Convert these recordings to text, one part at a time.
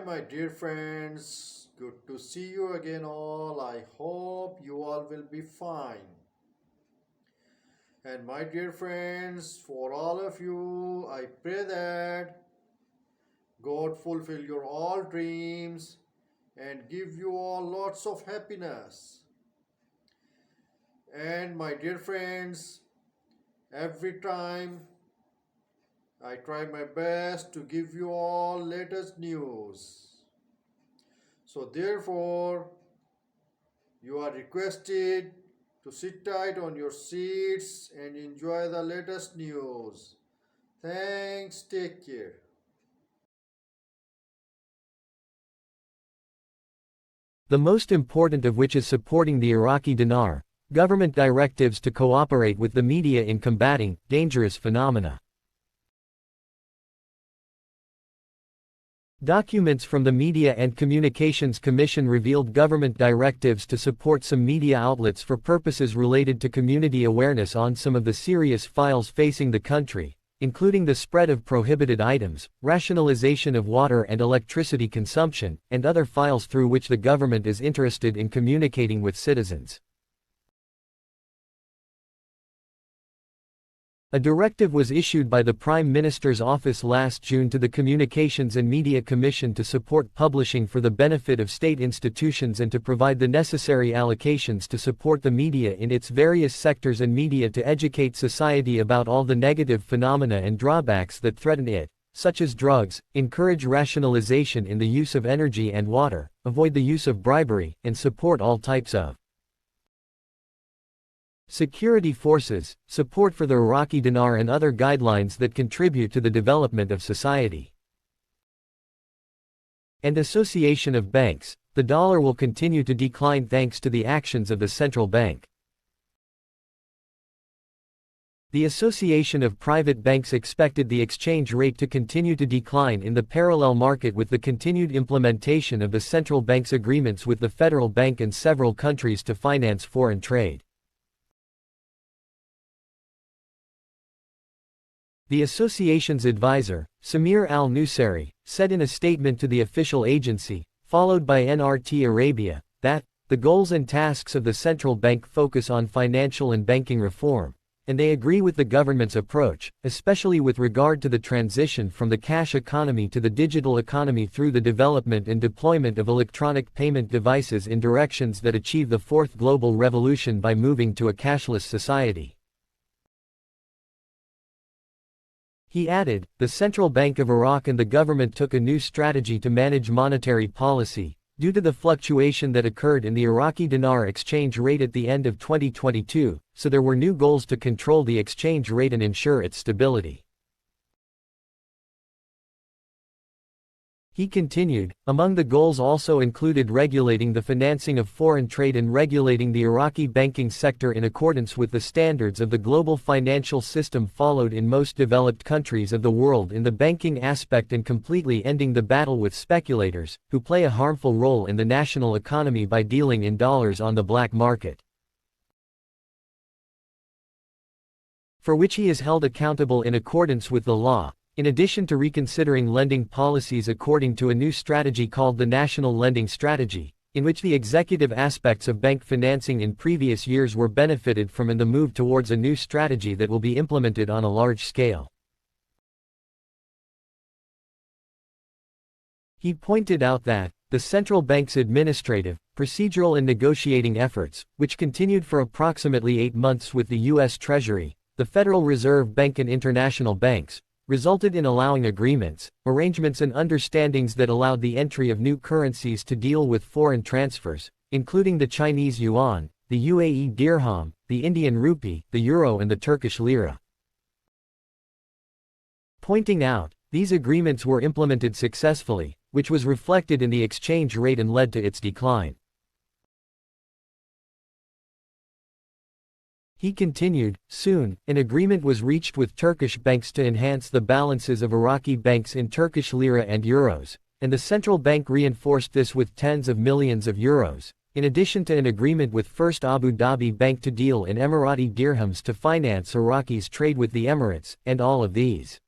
my dear friends. Good to see you again, all. I hope you all will be fine. And, my dear friends, for all of you, I pray that God fulfill your all dreams and give you all lots of happiness. And, my dear friends, every time I try my best to give you all latest news. So, therefore, you are requested to sit tight on your seats and enjoy the latest news. Thanks, take care. The most important of which is supporting the Iraqi Dinar, government directives to cooperate with the media in combating dangerous phenomena. Documents from the Media and Communications Commission revealed government directives to support some media outlets for purposes related to community awareness on some of the serious files facing the country, including the spread of prohibited items, rationalization of water and electricity consumption, and other files through which the government is interested in communicating with citizens. A directive was issued by the Prime Minister's office last June to the Communications and Media Commission to support publishing for the benefit of state institutions and to provide the necessary allocations to support the media in its various sectors and media to educate society about all the negative phenomena and drawbacks that threaten it, such as drugs, encourage rationalization in the use of energy and water, avoid the use of bribery, and support all types of security forces, support for the Iraqi dinar and other guidelines that contribute to the development of society. And association of banks, the dollar will continue to decline thanks to the actions of the central bank. The Association of Private Banks expected the exchange rate to continue to decline in the parallel market with the continued implementation of the central bank's agreements with the federal bank and several countries to finance foreign trade. The association's advisor, Samir al-Nusayri, said in a statement to the official agency, followed by NRT Arabia, that the goals and tasks of the central bank focus on financial and banking reform, and they agree with the government's approach, especially with regard to the transition from the cash economy to the digital economy through the development and deployment of electronic payment devices in directions that achieve the fourth global revolution by moving to a cashless society. He added, the Central Bank of Iraq and the government took a new strategy to manage monetary policy, due to the fluctuation that occurred in the Iraqi dinar exchange rate at the end of 2022, so there were new goals to control the exchange rate and ensure its stability. He continued, among the goals also included regulating the financing of foreign trade and regulating the Iraqi banking sector in accordance with the standards of the global financial system followed in most developed countries of the world in the banking aspect and completely ending the battle with speculators, who play a harmful role in the national economy by dealing in dollars on the black market, for which he is held accountable in accordance with the law. In addition to reconsidering lending policies according to a new strategy called the National Lending Strategy, in which the executive aspects of bank financing in previous years were benefited from and the move towards a new strategy that will be implemented on a large scale. He pointed out that, the central bank's administrative, procedural and negotiating efforts, which continued for approximately 8 months with the U.S. Treasury, the Federal Reserve Bank and international banks, resulted in allowing agreements, arrangements and understandings that allowed the entry of new currencies to deal with foreign transfers, including the Chinese yuan, the UAE dirham, the Indian rupee, the euro and the Turkish lira. Pointing out, these agreements were implemented successfully, which was reflected in the exchange rate and led to its decline. He continued, soon, an agreement was reached with Turkish banks to enhance the balances of Iraqi banks in Turkish lira and euros, and the central bank reinforced this with tens of millions of euros, in addition to an agreement with First Abu Dhabi Bank to deal in Emirati dirhams to finance Iraqi's trade with the Emirates, and all of these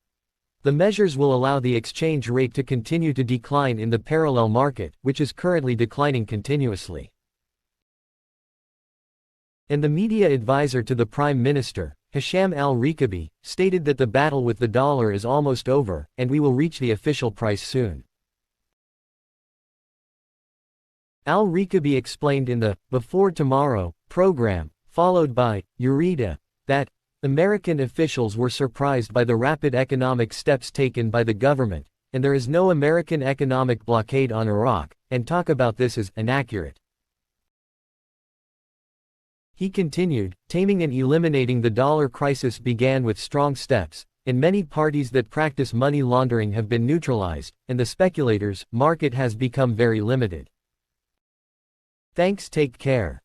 The measures will allow the exchange rate to continue to decline in the parallel market, which is currently declining continuously. And the media advisor to the Prime Minister, Hisham al-Rikabi, stated that the battle with the dollar is almost over, and we will reach the official price soon. Al-Rikabi explained in the Before Tomorrow program, followed by Urida, that American officials were surprised by the rapid economic steps taken by the government, and there is no American economic blockade on Iraq, and talk about this is inaccurate. He continued, taming and eliminating the dollar crisis began with strong steps, and many parties that practice money laundering have been neutralized, and the speculators' market has become very limited. Thanks, take care.